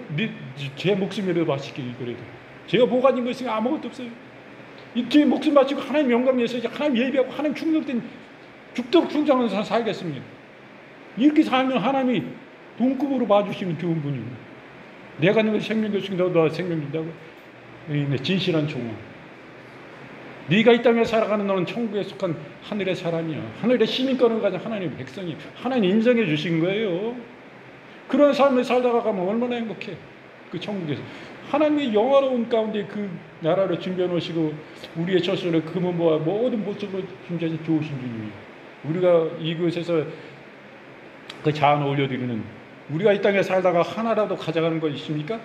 제 목숨이라도 바치길 그래도 제가 뭐가 진 것이 아무것도 없어요. 이 뒤에 목숨 바치고 하나님 영광 위해서 하나님 예배하고 하나님 충성된 죽도록 충성하는 사람 살겠습니다. 이렇게 살면 하나님이 동급으로 봐주시는 좋은 분입니다. 내가 너의 생명 교수님 너도 생명 준다고. 내 진실한 종아. 네가 이 땅에 살아가는 너는 천국에 속한 하늘의 사람이야. 하늘의 시민권을 가진 하나님의 백성이 하나님 인정해 주신 거예요. 그런 삶을 살다가 가면 얼마나 행복해. 그 천국에서 하나님의 영화로운 가운데 그 나라를 준비해 놓으시고 우리의 처소를 금은보와 모든 보석으로 준비하신 좋으신 주님이에요. 우리가 이곳에서 그 자원을 올려드리는, 우리가 이 땅에 살다가 하나라도 가져가는 것 있습니까?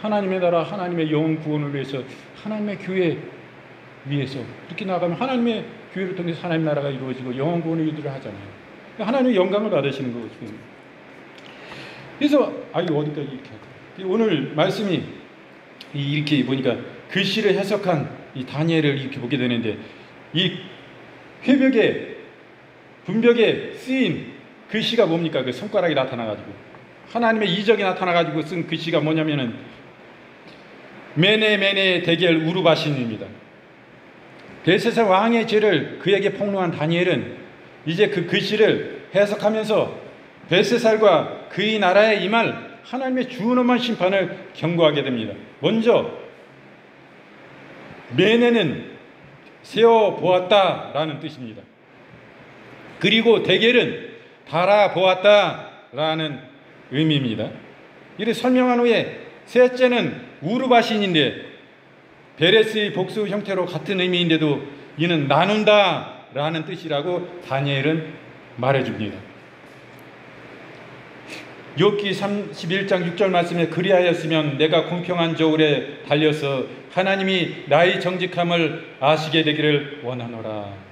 하나님의 나라, 하나님의 영혼 구원을 위해서, 하나님의 교회 위해서 이렇게 나가면 하나님의 교회를 통해서 하나님 나라가 이루어지고 영혼 구원을 이루어지려 하잖아요. 하나님의 영광을 받으시는 거죠. 그래서 어디까지 이렇게 할까? 오늘 말씀이 이렇게 보니까 글씨를 해석한 이 다니엘을 이렇게 보게 되는데, 이 회벽에 분벽에 쓰인 글씨가 뭡니까? 그 손가락이 나타나가지고 하나님의 이적이 나타나가지고 쓴 글씨가 뭐냐면은 메네 데겔 우르바신입니다. 벨사살 왕의 죄를 그에게 폭로한 다니엘은 이제 그 글씨를 해석하면서 벨사살과 그의 나라에 임할 하나님의 준엄한 심판을 경고하게 됩니다. 먼저 메네는 세어보았다라는 뜻입니다. 그리고 데겔은 바라보았다라는 의미입니다. 이를 설명한 후에 셋째는 우르바신인데 베레스의 복수 형태로 같은 의미인데도 이는 나눈다라는 뜻이라고 다니엘은 말해줍니다. 욥기 31장 6절 말씀에 그리하였으면 내가 공평한 저울에 달려서 하나님이 나의 정직함을 아시게 되기를 원하노라.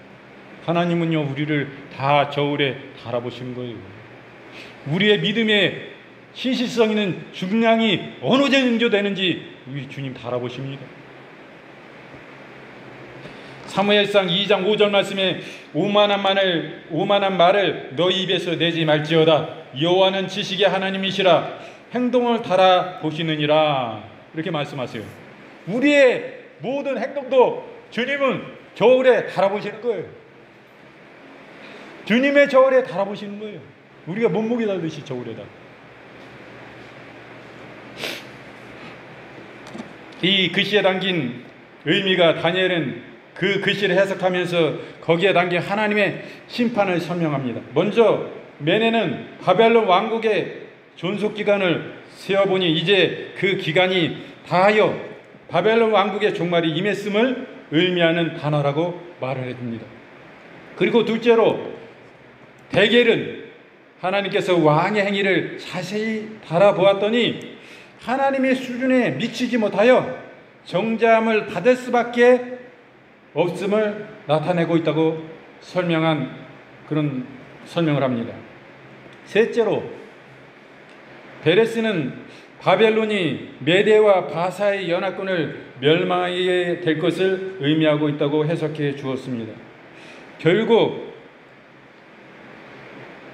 하나님은요 우리를 다 저울에 달아보시는 거예요. 우리의 믿음의 신실성 있는 중량이 어느 정도 되는지 우리 주님 달아보십니다. 사무엘상 2장 5절 말씀에 오만한 말을 너희 입에서 내지 말지어다. 여호와는 지식의 하나님이시라 행동을 달아보시느니라. 이렇게 말씀하세요. 우리의 모든 행동도 주님은 저울에 달아보시는 거예요. 주님의 저울에 달아보시는 거예요. 우리가 몸무게 달듯이 저울에다. 이 글씨에 담긴 의미가 다니엘은 그 글씨를 해석하면서 거기에 담긴 하나님의 심판을 설명합니다. 먼저 메네는 바벨론 왕국의 존속기간을 세어보니 이제 그 기간이 다하여 바벨론 왕국의 종말이 임했음을 의미하는 단어라고 말을 해줍니다. 그리고 둘째로 데겔은 하나님께서 왕의 행위를 자세히 바라보았더니 하나님의 수준에 미치지 못하여 정죄함을 받을 수밖에 없음을 나타내고 있다고 설명한 그런 설명을 합니다. 셋째로 베레스는 바벨론이 메대와 바사의 연합군을 멸망하게 될 것을 의미하고 있다고 해석해 주었습니다. 결국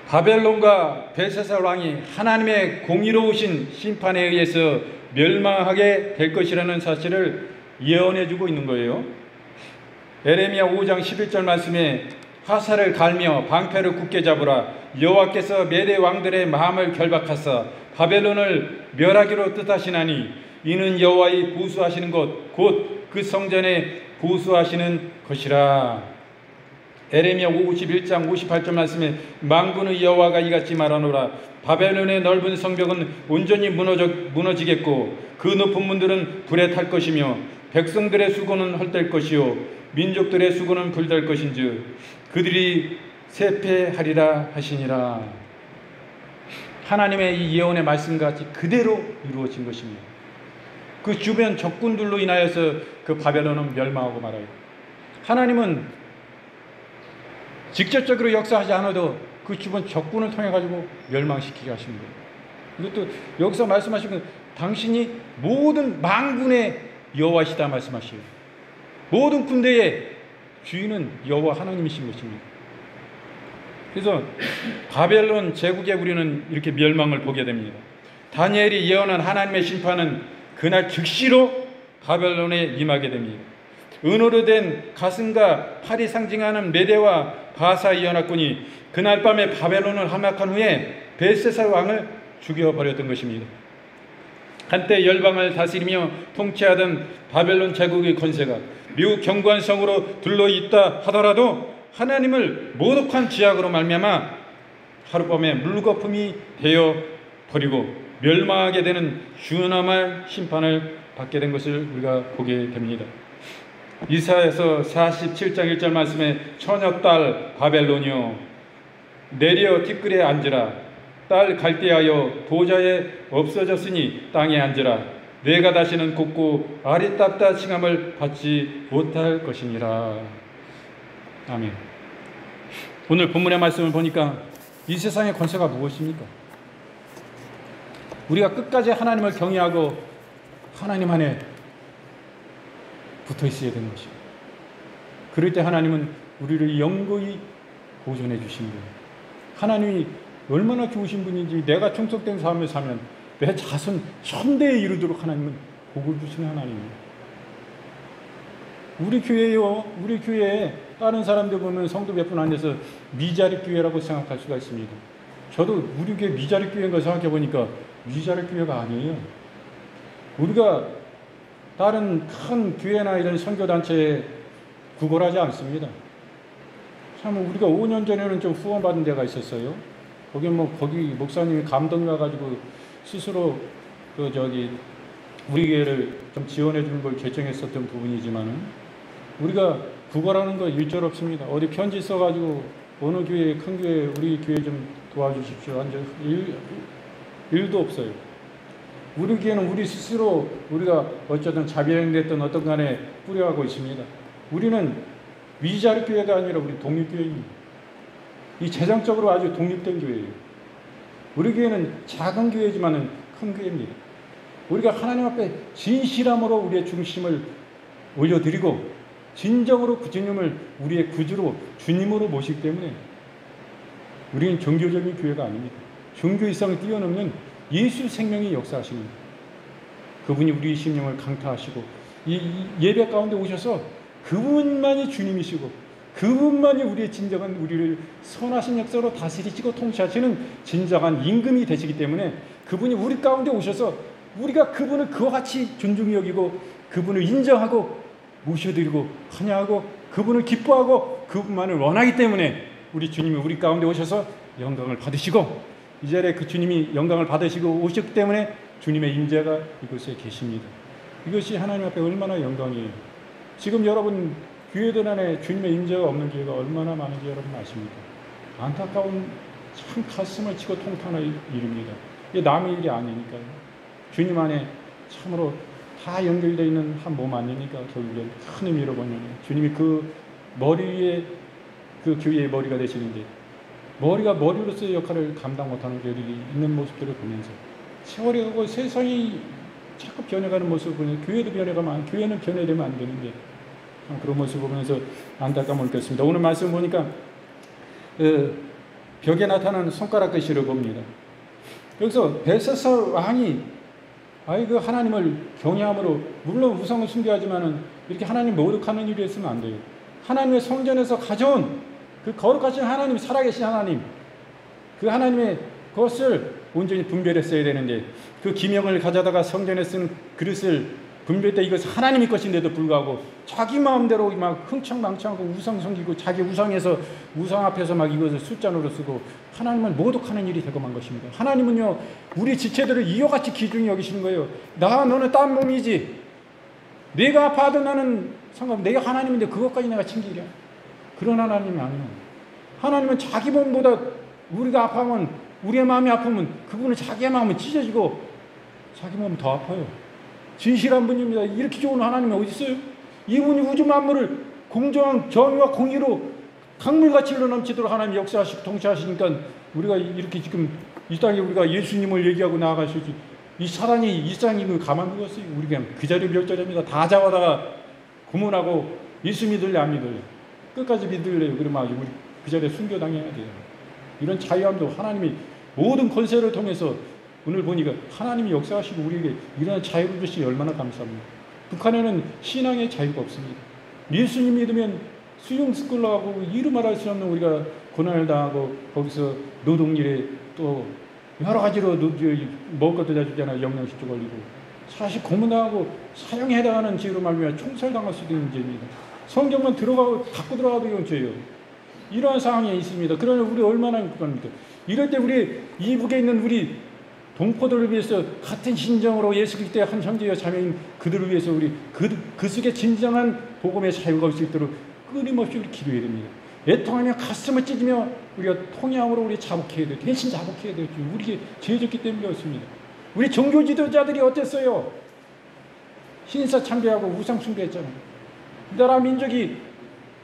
바벨론과 벨사살 왕이 하나님의 공의로우신 심판에 의해서 멸망하게 될 것이라는 사실을 예언해 주고 있는 거예요. 에레미야 5장 11절 말씀에 화살을 갈며 방패를 굳게 잡으라. 여호와께서 메대 왕들의 마음을 결박하사 바벨론을 멸하기로 뜻하시나니 이는 여호와의 보수하시는 것 곧 그 성전에 보수하시는 것이라. 에레미야 51장 58절 말씀에 만군의 여호와가 이같이 말하노라. 바벨론의 넓은 성벽은 온전히 무너지겠고 그 높은 문들은 불에 탈 것이며 백성들의 수고는 헛될 것이요 민족들의 수고는 불될 것인즉 그들이 쇠폐하리라 하시니라. 하나님의 이 예언의 말씀같이 그대로 이루어진 것입니다. 그 주변 적군들로 인하여서 그 바벨론은 멸망하고 말아요. 하나님은 직접적으로 역사하지 않아도 그 주변 적군을 통해 가지고 멸망시키게 하신 거예요. 이것도 여기서 말씀하시는 당신이 모든 만군의 여호와시다 말씀하시요. 모든 군대의 주인은 여호와 하나님이신 것입니다. 그래서 바벨론 제국에 우리는 이렇게 멸망을 보게 됩니다. 다니엘이 예언한 하나님의 심판은 그날 즉시로 바벨론에 임하게 됩니다. 은으로 된 가슴과 팔이 상징하는 메대와 바사의 연합군이 그날 밤에 바벨론을 함락한 후에 벨사살 왕을 죽여버렸던 것입니다. 한때 열방을 다스리며 통치하던 바벨론 제국의 권세가 미국 견고한 성으로 둘러있다 하더라도 하나님을 모독한 지약으로 말미암아 하룻밤에 물거품이 되어 버리고 멸망하게 되는 흉엄한 심판을 받게 된 것을 우리가 보게 됩니다. 이사야서 47장 1절 말씀에 처녀딸 바벨론이여 내려 티끌에 앉으라. 딸 갈대하여 보좌에 없어졌으니 땅에 앉으라. 내가 다시는 곱고 아리따다 칭함을 받지 못할 것이니라. 아멘. 오늘 본문의 말씀을 보니까 이 세상의 권세가 무엇입니까? 우리가 끝까지 하나님을 경외하고 하나님 안에 붙어 있어야 되는 것입니다. 그럴 때 하나님은 우리를 영구히 보존해 주신 거예요. 하나님이 얼마나 좋으신 분인지 내가 충성된 삶을 사면 내 자손 천대에 이르도록 하나님은 복을 주시는 하나님입니다. 우리 교회요, 우리 교회에 다른 사람들 보면 성도 몇 분 앉아서 미자립 교회라고 생각할 수가 있습니다. 저도 우리 교회 미자립 교회인 걸 생각해 보니까 미자립 교회가 아니에요. 우리가 다른 큰 교회나 이런 선교단체에 구걸하지 않습니다. 참 우리가 5년 전에는 좀 후원받은 데가 있었어요. 거기 목사님이 감동 나가지고 스스로 우리 교회를 좀 지원해 주는 걸 결정했었던 부분이지만은 우리가 구걸하는 거 일절 없습니다. 어디 편지 써가지고 어느 교회 큰 교회 우리 교회 좀 도와주십시오. 완전 일도 없어요. 우리 교회는 우리 스스로 우리가 어쩌든 자비행됐든 어떤 간에 뿌려가고 있습니다. 우리는 위자립 교회가 아니라 우리 독립교회입니다. 이 재정적으로 아주 독립된 교회예요. 우리 교회는 작은 교회지만은 큰 교회입니다. 우리가 하나님 앞에 진실함으로 우리의 중심을 올려드리고 진정으로 그 주님을 우리의 구주로 주님으로 모시기 때문에 우리는 종교적인 교회가 아닙니다. 종교 이상을 뛰어넘는 예수 생명이 역사하십니다. 그분이 우리의 심령을 강타하시고 이 예배 가운데 오셔서 그분만이 주님이시고 그분만이 우리의 진정한 우리를 선하신 역사로 다스리시고 통치하시는 진정한 임금이 되시기 때문에 그분이 우리 가운데 오셔서 우리가 그분을 그와 같이 존중히 여기고 그분을 인정하고 모셔드리고 환영하고 그분을 기뻐하고 그분만을 원하기 때문에 우리 주님이 우리 가운데 오셔서 영광을 받으시고 이 자리에 그 주님이 영광을 받으시고 오셨기 때문에 주님의 임재가 이곳에 계십니다. 이것이 하나님 앞에 얼마나 영광이에요. 지금 여러분 교회들 안에 주님의 임재가 없는 교회가 얼마나 많은지 여러분 아십니까? 안타까운 참 가슴을 치고 통탄할 일입니다. 이게 남의 일이 아니니까요. 주님 안에 참으로 다 연결되어 있는 한 몸 아니니까 결국엔 큰 의미로 보면 주님이 그 머리 위에 그 교회의 머리가 되시는데 머리가 머리로서의 역할을 감당 못하는 교회들이 있는 모습들을 보면서 세월이 가고 세상이 자꾸 변해가는 모습을 보면 교회도 변해가면 교회는 변해되면 안 되는데 그런 모습을 보면서 안타까움을 느꼈습니다. 오늘 말씀 보니까 벽에 나타나는 손가락 글씨를 봅니다. 여기서 벨사살 왕이 그 하나님을 경외함으로 물론 우상을 숭배하지만은 이렇게 하나님 모독하는 일이 있으면 안 돼요. 하나님의 성전에서 가져온 그 거룩하신 하나님, 살아계신 하나님, 그 하나님의 것을 온전히 분별했어야 되는데 그 기명을 가져다가 성전에 쓴 그릇을 분별 때 이것이 하나님의 것인데도 불구하고 자기 마음대로 막 흥청망청하고 우상 섬기고 자기 우상에서 우상 앞에서 막 이것을 숫자로 쓰고 하나님을 모독하는 일이 되고 만 것입니다. 하나님은요 우리 지체들을 이와 같이 귀중히 여기시는 거예요. 너는 딴 몸이지. 내가 아파도 나는 상관. 내가 하나님인데 그것까지 내가 챙기랴. 그런 하나님이 아니에요. 하나님은 자기 몸보다 우리가 아파하면 우리의 마음이 아프면 그분은 자기의 마음은 찢어지고 자기 몸은 더 아파요. 진실한 분입니다. 이렇게 좋은 하나님이 어디 있어요? 이분이 우주 만물을 공정한 정의와 공의로 강물같이 흘러넘치도록 하나님이 역사하시고 통치하시니까 우리가 이렇게 지금 이 땅에 우리가 예수님을 얘기하고 나아가시지 이 사단이 이 땅을 가만 두었어요. 우리가 그 자리에 멸절합니다. 다 잡아다가 고문하고 예수 믿을래 안 믿을래 끝까지 믿을래요. 그러면 아주 우리 그 자리에 순교당해야 돼요. 이런 자유함도 하나님이 모든 권세를 통해서 오늘 보니까 하나님이 역사하시고 우리에게 이런 자유를 주시니 얼마나 감사합니다. 북한에는 신앙의 자유가 없습니다. 예수님 믿으면 수용 스쿨하고 이루 말할 수 없는 우리가 고난을 당하고 거기서 노동일에 또 여러 가지로 먹을 것도 다 주잖아요. 영양실조 걸리고 사실 고문당하고 사형에 해당하는 죄로 말미암아 총살당할 수도 있는 죄입니다. 성경만 들어가고 갖고 들어가도 이건 죄예요. 이러한 상황이 있습니다. 그러나 우리 얼마나 그겁니까? 이럴 때 우리 이북에 있는 우리 동포들을 위해서 같은 심정으로 예수 그리스도의 한 형제여 자매인 그들을 위해서 우리 그 속에 진정한 복음의 사유가 올 수 있도록 끊임없이 우리 기도해야 됩니다. 애통하며 가슴을 찢으며 우리가 통양으로 우리 자복해야 돼요. 대신 자복해야 돼요. 우리 죄졌기 때문에 그렇습니다. 우리 종교 지도자들이 어땠어요? 신사 참배하고 우상 숭배했잖아요. 이 나라 민족이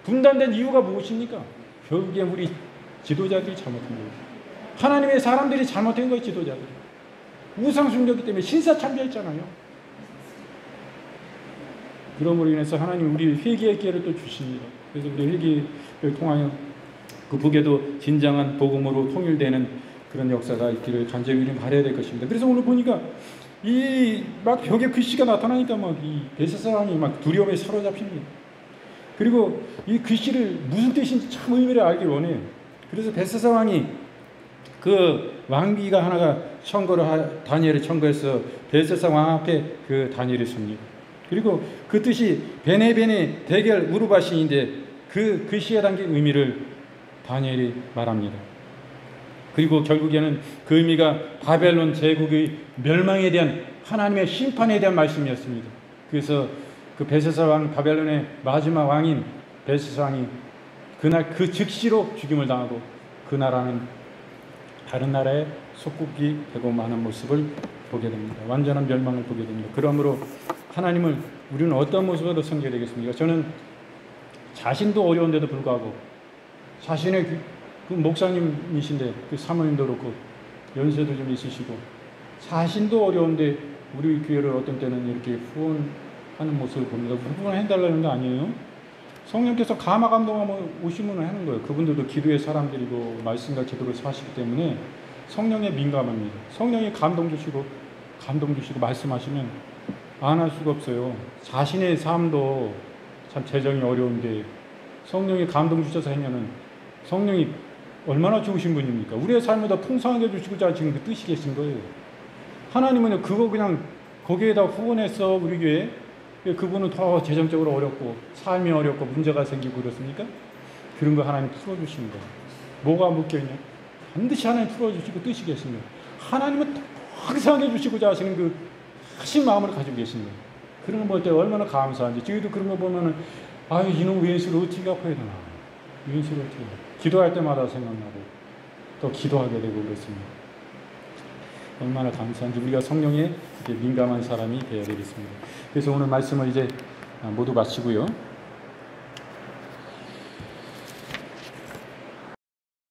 분단된 이유가 무엇입니까? 결국에 우리 지도자들이 잘못한 거예요. 하나님의 사람들이 잘못한 거예요. 지도자들이 우상 숭배했기 때문에 신사 참배했잖아요. 그러므로 인해서 하나님 우리 회개의 기회를 또 주십니다. 그래서 우리 회개를 통하여 그 북에도 진정한 복음으로 통일되는 그런 역사가 있기를 간절히 우리는 바라야 될 것입니다. 그래서 오늘 보니까 이 막 벽에 글씨가 나타나니까 막 이 베세사왕이 막 두려움에 사로잡힙니다. 그리고 이 글씨를 무슨 뜻인지 참 의미를 알기 원해요. 그래서 베세사왕이 그 왕비가 하나가 다니엘을 청거해서 베세사 왕 앞에 그 다니엘을 섭니다. 그리고 그 뜻이 베네베네 대결 우르바신인데 그 글씨에 담긴 의미를 다니엘이 말합니다. 그리고 결국에는 그 의미가 바벨론 제국의 멸망에 대한 하나님의 심판에 대한 말씀이었습니다. 그래서 그 베세사 왕, 바벨론의 마지막 왕인 베세사 왕이 그날 그 즉시로 죽임을 당하고 그 나라는 다른 나라의 속국이 되고 마는 모습을 보게 됩니다. 완전한 멸망을 보게 됩니다. 그러므로 하나님을 우리는 어떤 모습으로 섬겨야 되겠습니까? 저는 자신도 어려운데도 불구하고 자신의 그 목사님이신데 그 사모님도 그렇고 연세도 좀 있으시고 자신도 어려운데 우리 교회를 어떤 때는 이렇게 후원하는 모습을 봅니다. 후원해달라는 거 아니에요. 성령께서 감화 감동하면 오시면 하는 거예요. 그분들도 기도의 사람들이고 말씀과 제도를 사시기 때문에 성령에 민감합니다. 성령이 감동 주시고 말씀하시면 안 할 수가 없어요. 자신의 삶도 참 재정이 어려운데 성령이 감동 주셔서 하면은 성령이 얼마나 좋으신 분입니까? 우리의 삶을 더 풍성하게 주시고자 지금 그 뜻이 계신 거예요. 하나님은 그거 그냥 거기에다 후원해서 우리 교회 그분은 더 재정적으로 어렵고 삶이 어렵고 문제가 생기고 그렇습니까? 그런 거 하나님 풀어주시는 거예요. 뭐가 묶여있냐? 반드시 하나님 풀어주시고 뜻이 계십니다. 하나님은 더 이상하게 주시고자 하시는 그 하신 마음을 가지고 계신 거예요. 그런 거 볼 때 얼마나 감사한지. 저희도 그런 거 보면은 아유 이놈 왼수를 어떻게 갚아야 되나. 왼수를 어떻게 기도할 때마다 생각나고 또 기도하게 되고 그렇습니다. 얼마나 감사한지 우리가 성령에 민감한 사람이 되어야 되겠습니다. 그래서 오늘 말씀을 이제 모두 마치고요.